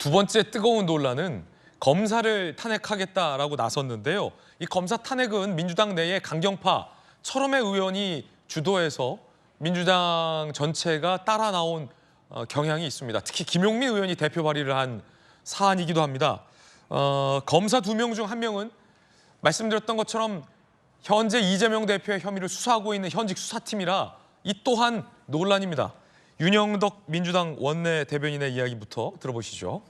두 번째 뜨거운 논란은 검사를 탄핵하겠다라고 나섰는데요. 이 검사 탄핵은 민주당 내에 강경파 철험의 의원이 주도해서 민주당 전체가 따라 나온 경향이 있습니다. 특히 김용민 의원이 대표 발의를 한 사안이기도 합니다. 검사 2명 중 1명은 말씀드렸던 것처럼 현재 이재명 대표의 혐의를 수사하고 있는 현직 수사팀이라 이 또한 논란입니다. 윤영덕 민주당 원내 대변인의 이야기부터 들어보시죠.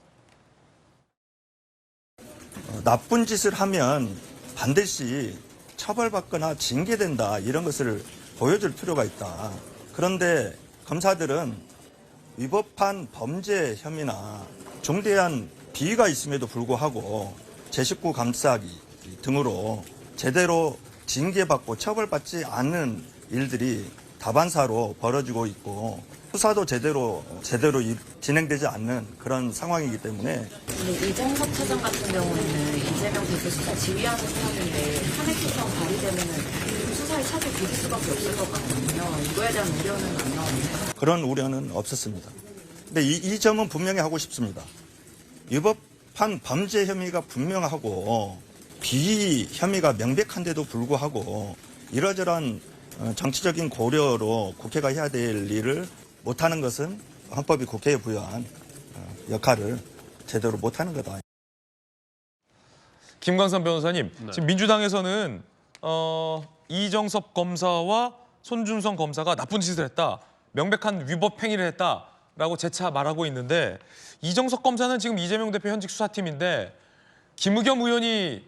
나쁜 짓을 하면 반드시 처벌받거나 징계된다, 이런 것을 보여줄 필요가 있다. 그런데 검사들은 위법한 범죄 혐의나 중대한 비위가 있음에도 불구하고 제19 감싸기 등으로 제대로 징계받고 처벌받지 않는 일들이 다반사로 벌어지고 있고, 수사도 제대로 진행되지 않는 그런 상황이기 때문에. 이정석 차장 같은 경우에는 이재명 대표 수사 지휘하는 사람인데 탄핵 소송 발의되면은 수사에 차질 비릴 수밖에 없을 것 같거든요. 이거에 대한 우려는 안 나오나요? 그런 우려는 없었습니다. 근데 이 점은 분명히 하고 싶습니다. 위법한 범죄 혐의가 분명하고 비위 혐의가 명백한데도 불구하고 이러저러한 정치적인 고려로 국회가 해야 될 일을 못하는 것은 헌법이 국회에 부여한 역할을 제대로 못하는 거다. 김광선 변호사님, 네. 지금 민주당에서는 이정섭 검사와 손준성 검사가 나쁜 짓을 했다, 명백한 위법 행위를 했다라고 재차 말하고 있는데, 이정섭 검사는 지금 이재명 대표 현직 수사팀인데 김의겸 의원이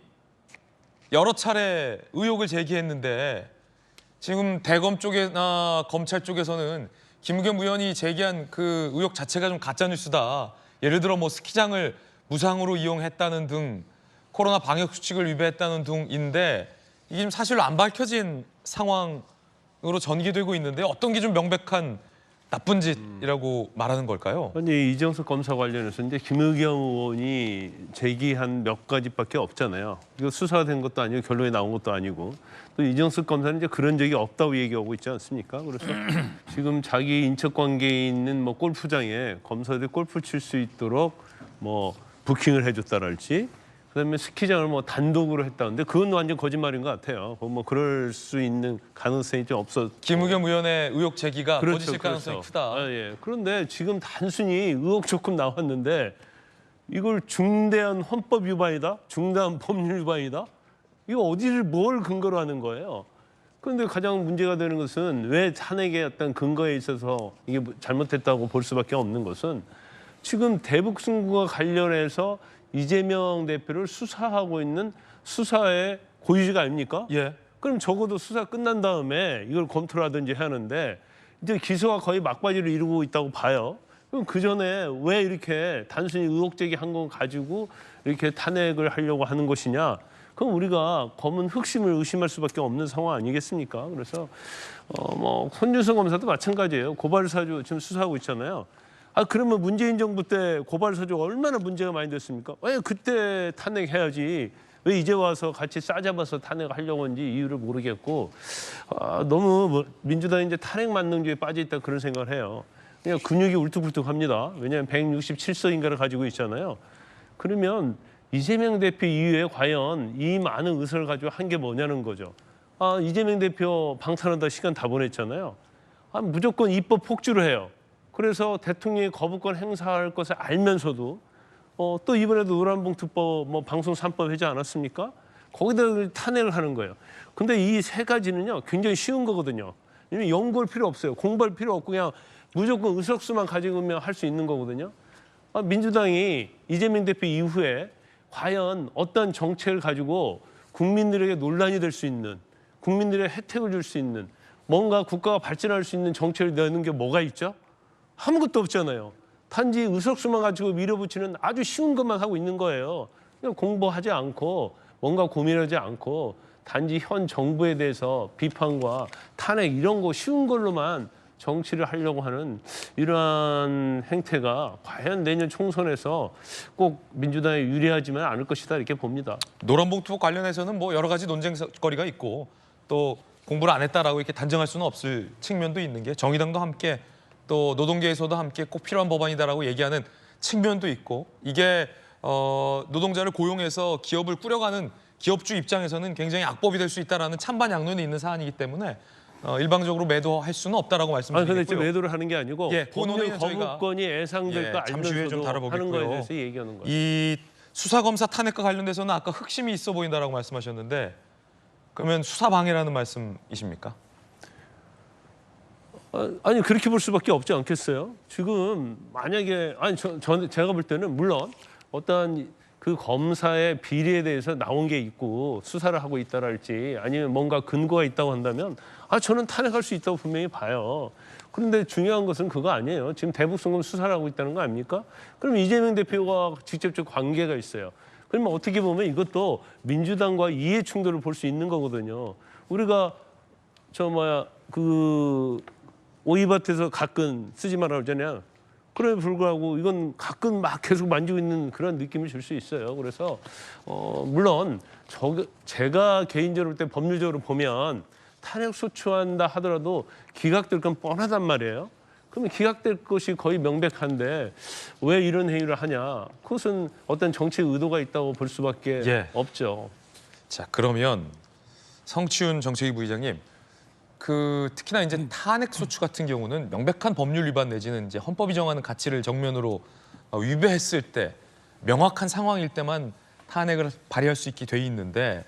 여러 차례 의혹을 제기했는데 지금 대검 쪽이나 검찰 쪽에서는 김의겸 의원이 제기한 그 의혹 자체가 좀 가짜뉴스다. 예를 들어 뭐 스키장을 무상으로 이용했다는 등 코로나 방역 수칙을 위배했다는 등인데 이게 지금 사실로 안 밝혀진 상황으로 전개되고 있는데 어떤 게 좀 명백한 나쁜 짓이라고 말하는 걸까요? 아니, 이정석 검사 관련해서 이제 김의겸 의원이 제기한 몇 가지밖에 없잖아요. 이거 수사된 것도 아니고 결론이 나온 것도 아니고, 또 이정석 검사는 이제 그런 적이 없다고 얘기하고 있지 않습니까? 그래서 지금 자기 인척 관계에 있는 뭐 골프장에 검사들이 골프 칠 수 있도록 뭐 부킹을 해줬다랄지, 그다음에 스키장을 뭐 단독으로 했다는데 그건 완전 거짓말인 것 같아요. 뭐 그럴 수 있는 가능성이 좀 없어. 김의겸 의원의 의혹 제기가 그렇죠, 거짓일 가능성이 그렇죠. 크다. 예. 그런데 지금 단순히 의혹 조금 나왔는데 이걸 중대한 헌법 위반이다, 중대한 법률 위반이다. 이거 뭘 근거로 하는 거예요? 그런데 가장 문제가 되는 것은 왜 탄핵의 어떤 근거에 있어서 이게 잘못됐다고 볼 수밖에 없는 것은 지금 대북 승부와 관련해서 이재명 대표를 수사하고 있는 수사의 고유지가 아닙니까? 예. 그럼 적어도 수사 끝난 다음에 이걸 검토를 하든지 하는데 이제 기소가 거의 막바지를 이루고 있다고 봐요. 그럼 그 전에 왜 이렇게 단순히 의혹 제기한 건 가지고 이렇게 탄핵을 하려고 하는 것이냐? 그럼 우리가 검은 흑심을 의심할 수밖에 없는 상황 아니겠습니까? 그래서 뭐 손준성 검사도 마찬가지예요. 고발 사주 지금 수사하고 있잖아요. 그러면 문재인 정부 때 고발 사주가 얼마나 문제가 많이 됐습니까? 왜 그때 탄핵해야지? 왜 이제 와서 같이 싸잡아서 탄핵하려고 하는지 이유를 모르겠고, 너무 민주당이 이제 탄핵 만능주의에 빠져 있다 그런 생각을 해요. 그냥 근육이 울퉁불퉁합니다. 왜냐하면 167석인가를 가지고 있잖아요. 그러면 이재명 대표 이후에 과연 이 많은 의석을 가지고 한 게 뭐냐는 거죠. 이재명 대표 방탄하다 시간 다 보냈잖아요. 무조건 입법 폭주를 해요. 그래서 대통령이 거부권 행사할 것을 알면서도 또 이번에도 노란봉투법 뭐 방송 3법 하지 않았습니까? 거기다 탄핵을 하는 거예요. 근데 이 세 가지는요 굉장히 쉬운 거거든요. 연구할 필요 없어요. 공부할 필요 없고 그냥 무조건 의석수만 가지고면 할 수 있는 거거든요. 민주당이 이재명 대표 이후에 과연 어떤 정책을 가지고 국민들에게 논란이 될 수 있는, 국민들의 혜택을 줄 수 있는, 뭔가 국가가 발전할 수 있는 정책을 내는 게 뭐가 있죠? 아무것도 없잖아요. 단지 의석수만 가지고 밀어붙이는 아주 쉬운 것만 하고 있는 거예요. 그냥 공부하지 않고 뭔가 고민하지 않고 단지 현 정부에 대해서 비판과 탄핵 이런 거 쉬운 걸로만 정치를 하려고 하는 이러한 행태가 과연 내년 총선에서 꼭 민주당에 유리하지만 않을 것이다 이렇게 봅니다. 노란봉투법 관련해서는 뭐 여러 가지 논쟁거리가 있고 또 공부를 안 했다라고 이렇게 단정할 수는 없을 측면도 있는 게 정의당도 함께 또 노동계에서도 함께 꼭 필요한 법안이다라고 얘기하는 측면도 있고 이게 노동자를 고용해서 기업을 꾸려가는 기업주 입장에서는 굉장히 악법이 될 수 있다라는 찬반 양론이 있는 사안이기 때문에 일방적으로 매도할 수는 없다라고 아니 근데 지금 말씀드리고요. 매도를 하는 게 아니고 예, 그 법률 논의는 저희가 거부권이 예상될 거 잠시 후에 좀 알면서도 다뤄보겠고요. 하는 거에 대해서 얘기하는 거예요. 이 수사검사 탄핵과 관련돼서는 아까 흑심이 있어 보인다라고 말씀하셨는데 그러면 수사방해라는 말씀이십니까? 아니 그렇게 볼 수밖에 없지 않겠어요? 지금 만약에 아니 제가 볼 때는 물론 어떠한 그 검사의 비리에 대해서 나온 게 있고 수사를 하고 있다랄지 아니면 뭔가 근거가 있다고 한다면 저는 탄핵할 수 있다고 분명히 봐요. 그런데 중요한 것은 그거 아니에요. 지금 대북송금 수사를 하고 있다는 거 아닙니까? 그럼 이재명 대표가 직접적 관계가 있어요. 그러면 어떻게 보면 이것도 민주당과 이해 충돌을 볼 수 있는 거거든요. 우리가 오이밭에서 가끔 쓰지 말라 그러잖아요. 그래 불구하고 이건 가끔 막 계속 만지고 있는 그런 느낌을 줄 수 있어요. 그래서 물론 제가 개인적으로 볼 때 법률적으로 보면 탄핵 소추한다 하더라도 기각될 건 뻔하단 말이에요. 그러면 기각될 것이 거의 명백한데 왜 이런 행위를 하냐? 그것은 어떤 정치 의도가 있다고 볼 수밖에 없죠. 자, 그러면 성치훈 정책위 부의장님, 특히나 이제 탄핵 소추 같은 경우는 명백한 법률 위반 내지는 이제 헌법이 정하는 가치를 정면으로 위배했을 때 명확한 상황일 때만 탄핵을 발의할 수 있게 돼 있는데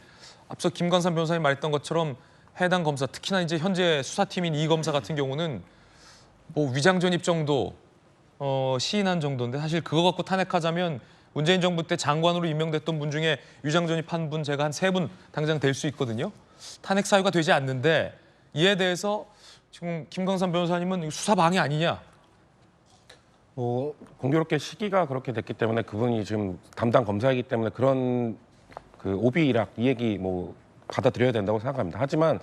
앞서 김광삼 변호사님 말했던 것처럼 해당 검사, 특히나 이제 현재 수사팀인 이 검사 같은 경우는 뭐 위장 전입 정도 시인한 정도인데 사실 그거 갖고 탄핵하자면 문재인 정부 때 장관으로 임명됐던 분 중에 위장 전입한 분 제가 한 3분 당장 될 수 있거든요. 탄핵 사유가 되지 않는데 이에 대해서 지금 김광삼 변호사님은 수사 방해 아니냐? 공교롭게 시기가 그렇게 됐기 때문에 그분이 지금 담당 검사이기 때문에 그런 오비락 이 얘기 받아들여야 된다고 생각합니다. 하지만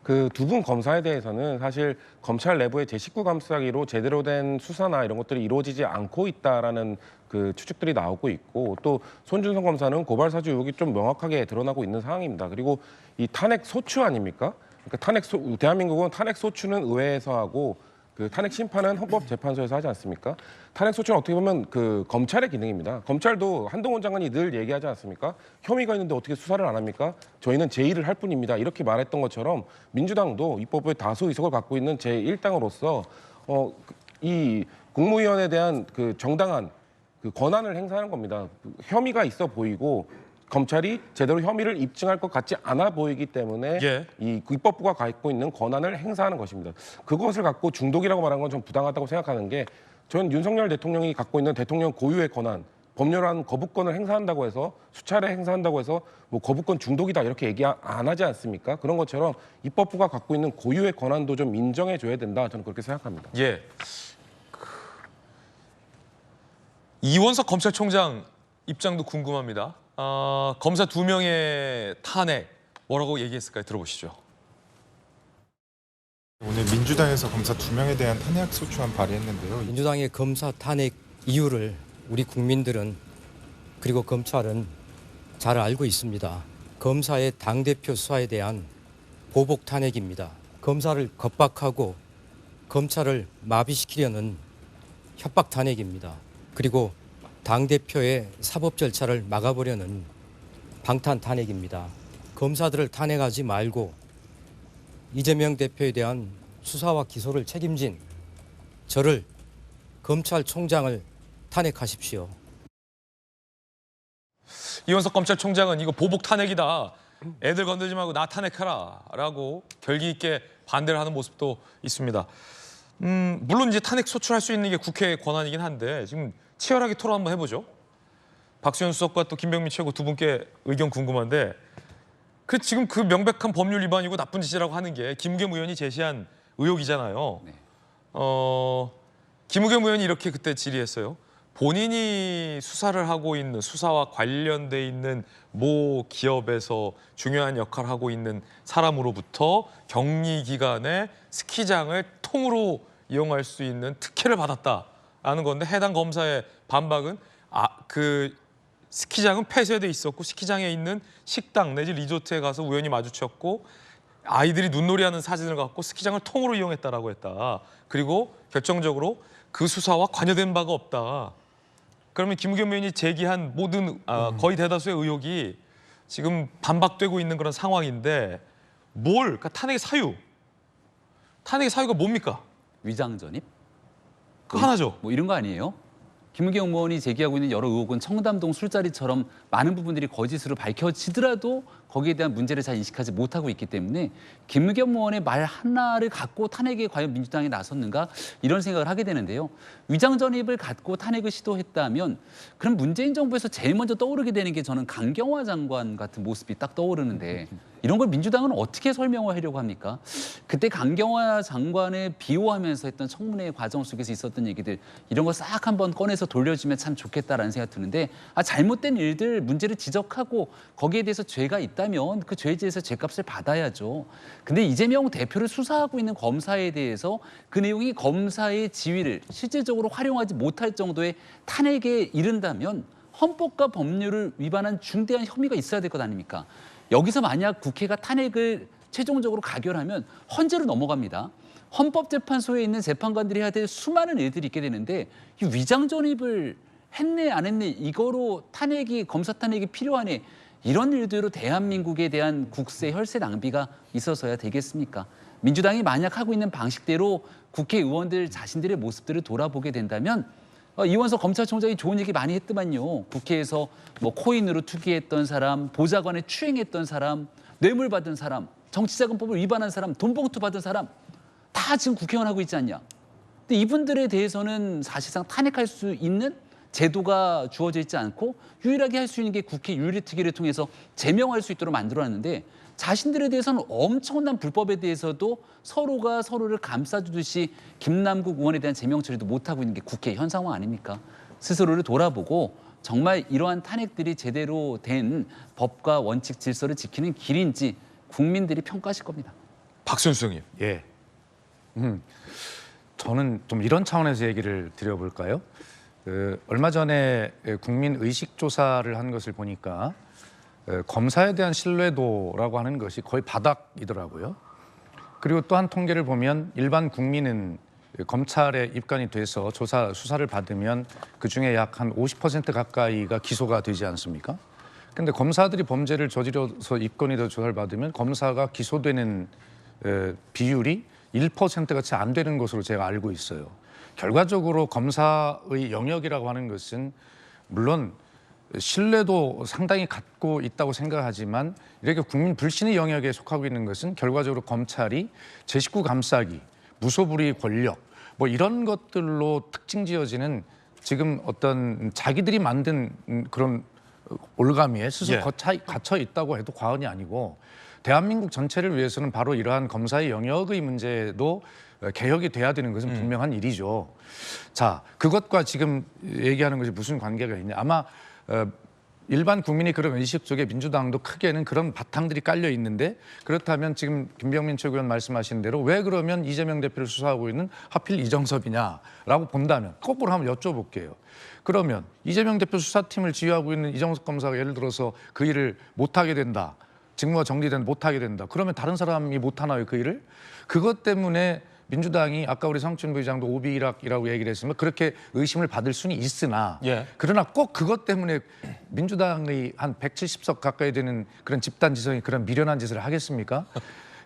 그 두 분 검사에 대해서는 사실 검찰 내부의 제19 감사기로 제대로 된 수사나 이런 것들이 이루어지지 않고 있다라는 그 추측들이 나오고 있고 또 손준성 검사는 고발 사주 의혹이 좀 명확하게 드러나고 있는 상황입니다. 그리고 이 탄핵 소추 아닙니까? 그러니까 대한민국은 탄핵 소추는 의회에서 하고 그 탄핵 심판은 헌법재판소에서 하지 않습니까? 탄핵 소추는 어떻게 보면 그 검찰의 기능입니다. 검찰도 한동훈 장관이 늘 얘기하지 않습니까? 혐의가 있는데 어떻게 수사를 안 합니까? 저희는 제1을 할 뿐입니다. 이렇게 말했던 것처럼 민주당도 입법부의 다수 의석을 갖고 있는 제1당으로서 이 국무위원에 대한 그 정당한 그 권한을 행사하는 겁니다. 혐의가 있어 보이고 검찰이 제대로 혐의를 입증할 것 같지 않아 보이기 때문에 이 입법부가 갖고 있는 권한을 행사하는 것입니다. 그것을 갖고 중독이라고 말하는 건 좀 부당하다고 생각하는 게 저는 윤석열 대통령이 갖고 있는 대통령 고유의 권한, 법률안 거부권을 행사한다고 해서 수차례 행사한다고 해서 뭐 거부권 중독이다 이렇게 얘기 안 하지 않습니까? 그런 것처럼 입법부가 갖고 있는 고유의 권한도 좀 인정해 줘야 된다. 저는 그렇게 생각합니다. 예. 이원석 검찰총장 입장도 궁금합니다. 검사 2명의 탄핵 뭐라고 얘기했을까요? 들어보시죠. 오늘 민주당에서 검사 2명에 대한 탄핵 소추안 발의했는데요. 민주당의 검사 탄핵 이유를 우리 국민들은 그리고 검찰은 잘 알고 있습니다. 검사의 당대표 수사에 대한 보복 탄핵입니다. 검사를 겁박하고 검찰을 마비시키려는 협박 탄핵입니다. 그리고 당대표의 사법 절차를 막아보려는 방탄 탄핵입니다. 검사들을 탄핵하지 말고 이재명 대표에 대한 수사와 기소를 책임진 저를 검찰총장을 탄핵하십시오. 이원석 검찰총장은 이거 보복 탄핵이다. 애들 건들지 말고 나 탄핵하라 라고 결기 있게 반대를 하는 모습도 있습니다. 물론 이제 탄핵 소추할 수 있는 게 국회의 권한이긴 한데 지금 치열하게 토론 한번 해보죠. 박수현 수석과 또 김병민 최고 두 분께 의견 궁금한데 지금 그 명백한 법률 위반이고 나쁜 짓이라고 하는 게 김우겸 의원이 제시한 의혹이잖아요. 네. 김우겸 의원이 이렇게 그때 질의했어요. 본인이 수사를 하고 있는 수사와 관련돼 있는 모 기업에서 중요한 역할을 하고 있는 사람으로부터 격리 기간에 스키장을 통으로 이용할 수 있는 특혜를 받았다라는 건데 해당 검사의 반박은 그 스키장은 폐쇄돼 있었고 스키장에 있는 식당 내지 리조트에 가서 우연히 마주쳤고 아이들이 눈놀이하는 사진을 갖고 스키장을 통으로 이용했다라고 했다. 그리고 결정적으로 그 수사와 관여된 바가 없다. 그러면 김의겸 의원이 제기한 모든 거의 대다수의 의혹이 지금 반박되고 있는 그런 상황인데 그러니까 탄핵의 사유가 뭡니까? 위장 전입? 그 하나죠. 뭐 이런 거 아니에요? 김의겸 의원이 제기하고 있는 여러 의혹은 청담동 술자리처럼 많은 부분들이 거짓으로 밝혀지더라도 거기에 대한 문제를 잘 인식하지 못하고 있기 때문에 김의겸 의원의 말 하나를 갖고 탄핵에 과연 민주당이 나섰는가 이런 생각을 하게 되는데요. 위장 전입을 갖고 탄핵을 시도했다면 그럼 문재인 정부에서 제일 먼저 떠오르게 되는 게 저는 강경화 장관 같은 모습이 딱 떠오르는데 이런 걸 민주당은 어떻게 설명을 하려고 합니까? 그때 강경화 장관을 비호하면서 했던 청문회 과정 속에서 있었던 얘기들 이런 거 싹 한번 꺼내서 돌려주면 참 좋겠다라는 생각이 드는데 잘못된 일들 문제를 지적하고 거기에 대해서 죄가 있다면 그 죄에 대해서 죄값을 받아야죠. 근데 이재명 대표를 수사하고 있는 검사에 대해서 그 내용이 검사의 지위를 실질적으로 활용하지 못할 정도의 탄핵에 이른다면 헌법과 법률을 위반한 중대한 혐의가 있어야 될 것 아닙니까? 여기서 만약 국회가 탄핵을 최종적으로 가결하면 헌재로 넘어갑니다. 헌법재판소에 있는 재판관들이 해야 될 수많은 일들이 있게 되는데 이 위장 전입을 했네 안 했네 이거로 검사 탄핵이 필요하네 이런 일들로 대한민국에 대한 국세 혈세 낭비가 있어서야 되겠습니까? 민주당이 만약 하고 있는 방식대로 국회의원들 자신들의 모습들을 돌아보게 된다면 이원석 검찰총장이 좋은 얘기 많이 했더만요. 국회에서 뭐 코인으로 투기했던 사람, 보좌관에 추행했던 사람, 뇌물 받은 사람, 정치자금법을 위반한 사람, 돈봉투 받은 사람 다 지금 국회의원 하고 있지 않냐. 근데 이분들에 대해서는 사실상 탄핵할 수 있는 제도가 주어져 있지 않고 유일하게 할 수 있는 게 국회 윤리특위를 통해서 제명할 수 있도록 만들어놨는데 자신들에 대해서는 엄청난 불법에 대해서도 서로가 서로를 감싸주듯이 김남국 의원에 대한 제명 처리도 못하고 있는 게 국회 현 상황 아닙니까? 스스로를 돌아보고 정말 이러한 탄핵들이 제대로 된 법과 원칙 질서를 지키는 길인지 국민들이 평가하실 겁니다. 박선수 형님. 예. 저는 좀 이런 차원에서 얘기를 드려볼까요? 얼마 전에 국민 의식 조사를 한 것을 보니까 검사에 대한 신뢰도라고 하는 것이 거의 바닥이더라고요. 그리고 또 한 통계를 보면 일반 국민은 검찰에 입건이 돼서 수사를 받으면 그중에 약 한 50% 가까이가 기소가 되지 않습니까? 그런데 검사들이 범죄를 저질러서 입건이 돼서 조사를 받으면 검사가 기소되는 비율이 1%가 채 안 되는 것으로 제가 알고 있어요. 결과적으로 검사의 영역이라고 하는 것은 물론 신뢰도 상당히 갖고 있다고 생각하지만 이렇게 국민 불신의 영역에 속하고 있는 것은 결과적으로 검찰이 제 식구 감싸기, 무소불위 권력 뭐 이런 것들로 특징 지어지는 지금 어떤 자기들이 만든 그런 올가미에 스스로 갇혀 있다고 해도 과언이 아니고 대한민국 전체를 위해서는 바로 이러한 검사의 영역의 문제도 개혁이 돼야 되는 것은 분명한 일이죠. 자, 그것과 지금 얘기하는 것이 무슨 관계가 있냐. 아마 일반 국민이 그런 의식 속에 민주당도 크게는 그런 바탕들이 깔려 있는데 그렇다면 지금 김병민 최고위원 말씀하신 대로 왜 그러면 이재명 대표를 수사하고 있는 하필 이정섭이냐라고 본다면 거꾸로 한번 여쭤볼게요. 그러면 이재명 대표 수사팀을 지휘하고 있는 이정섭 검사가 예를 들어서 그 일을 못하게 된다. 직무가 정리된 못하게 된다. 그러면 다른 사람이 못하나요, 그 일을? 그것 때문에 민주당이 아까 우리 성춘 부의장도 오비락이라고 얘기를 했으면 그렇게 의심을 받을 수는 있으나 그러나 꼭 그것 때문에 민주당의 한 170석 가까이 되는 그런 집단 지성이 그런 미련한 짓을 하겠습니까?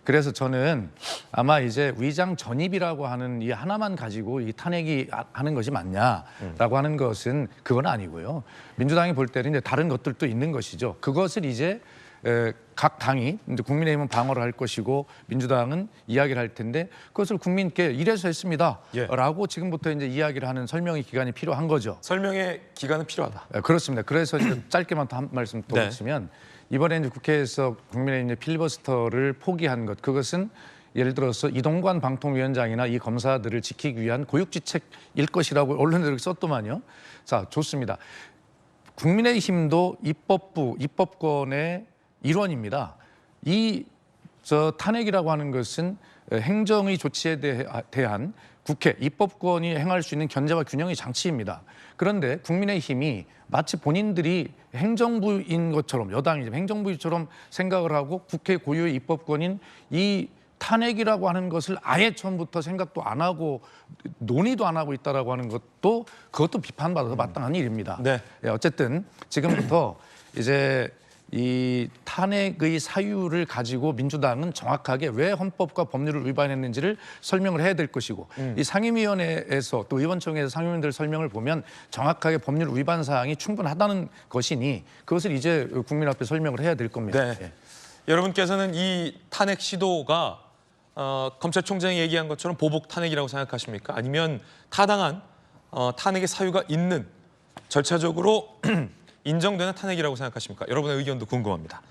그래서 저는 아마 이제 위장 전입이라고 하는 이 하나만 가지고 이 탄핵이 하는 것이 맞냐라고 하는 것은 그건 아니고요. 민주당이 볼 때는 이제 다른 것들도 있는 것이죠. 그것을 이제 각 당이 이제 국민의힘은 방어를 할 것이고 민주당은 이야기를 할 텐데 그것을 국민께 이래서 했습니다라고 지금부터 이제 이야기를 하는 설명의 기간이 필요한 거죠. 설명의 기간은 필요하다. 그렇습니다. 그래서 이제 짧게만 더 한 말씀 더 드리면 이번에 이제 국회에서 국민의힘 필리버스터를 포기한 것 그것은 예를 들어서 이동관 방통위원장이나 이 검사들을 지키기 위한 고육지책일 것이라고 언론에 썼더만요. 자, 좋습니다. 국민의힘도 입법권의 일원입니다. 탄핵이라고 하는 것은 행정의 조치에 대한 국회, 입법권이 행할 수 있는 견제와 균형의 장치입니다. 그런데 국민의힘이 마치 본인들이 행정부인 것처럼 여당이 행정부처럼 생각을 하고 국회 고유의 입법권인 이 탄핵이라고 하는 것을 아예 처음부터 생각도 안 하고 논의도 안 하고 있다라고 하는 것도 그것도 비판받아서 마땅한 일입니다. 네. 예, 어쨌든 지금부터 이제 이 탄핵의 사유를 가지고 민주당은 정확하게 왜 헌법과 법률을 위반했는지를 설명을 해야 될 것이고 이 상임위원회에서 또 의원총회에서 상임위원들 설명을 보면 정확하게 법률 위반 사항이 충분하다는 것이니 그것을 이제 국민 앞에 설명을 해야 될 겁니다. 네. 예. 여러분께서는 이 탄핵 시도가 검찰총장이 얘기한 것처럼 보복 탄핵이라고 생각하십니까? 아니면 타당한 탄핵의 사유가 있는 절차적으로 인정되는 탄핵이라고 생각하십니까? 여러분의 의견도 궁금합니다.